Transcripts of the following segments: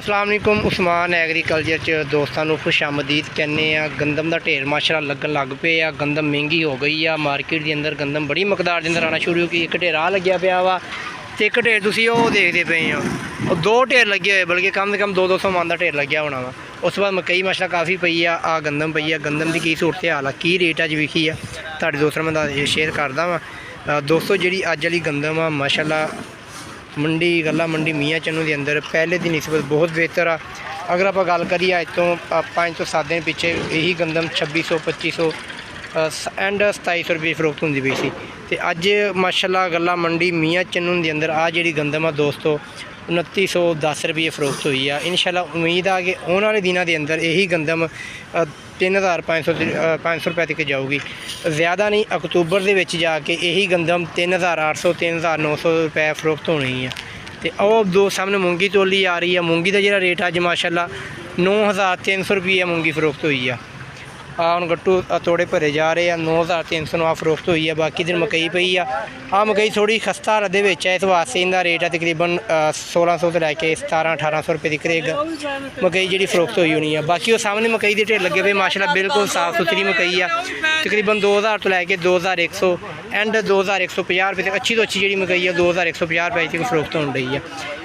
अस्सलाम वालेकुम। उस्मान एग्रीकल्चर च दोस्तों को खुशामदीद कहने। गंदम का ढेर माशाअल्लाह लगन लग पे आ। गंदम महंगी हो गई आ। मार्केट के अंदर गंदम बड़ी मकदार के अंदर आना शुरू हो गई। एक ढेर आ लग्या पिया वा ते एक ढेर तुसीं ओह देखदे पे हो, और दो ढेर लगे हुए, बल्कि कम से कम 200 मन का ढेर लग्या होना वा। उस बाद मकई माशाअल्लाह काफ़ी पई आ गंदम पई आ। गंदम की सूरत हाल आ, की रेट अज विकी आ, तुहाडे दोस्तों मैं शेयर करदा वा। दोस्तों जी अज वाली गंदम आ माशाअल्लाह मंडी गला मंडी मियाँ चन्नू के अंदर पहले की निस्बत बहुत बेहतर आ। अगर आप गल करिए अज तो 5 तो 7 दिन पिछे यही गंदम 2600 2500 एंड 2700 रुपये फरोख्त होंदी पई सी। ते अज माशाअल्लाह गला मंडी मियाँ चन्नू के अंदर आ जी गंदम आ दोस्तों 2910 रुपये फरोख्त हुई है। इंशाअल्लाह उम्मीद आ कि आने वाले दिनों के अंदर यही गंदम 3500 रुपये तक जाऊगी, ज़्यादा नहीं। अक्तूबर के जाके यही गंदम 3800 3900 रुपये फरोख्त होनी है। तो और दो सामने मूंगी तोली आ रही है। मूंगी का जो रेट अज माशाअल्लाह 9300 रुपये मूंगी फरोख्त हुई है। हम गट्टू तोड़े भरे जा रहे हैं 9300 आ फरोख्त हुई है। बाकी दिन मकई पई आ मकई थोड़ी खस्ता हालत दे विच है, इस वास्ते इनका रेट है तकरीबन 1600 तो लैके 1700-1800 रुपये तक मकई जी फरोख्त हुई होनी है। बाकी वो सामने मकई के ढेर लगे पे माशाअल्लाह बिल्कुल साफ सुथरी मकई आ। तकरीबन 2000 तो लैके 2100 एंड 2150 रुपये तक अच्छी तो अच्छी जी मकई है 2150 रुपये तक फरोख्त हो रही है।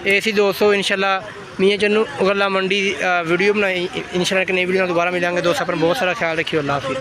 ये सी दोस्तों इंशाअल्लाह मियाँ चन्नू गला मंडी वीडियो बनाई। इंशाअल्लाह एक नई वीडियो दोबारा मिलेंगे। दोस्तों अपना बहुत सारा ख्याल रखियो। अल्लाह हाफिज़।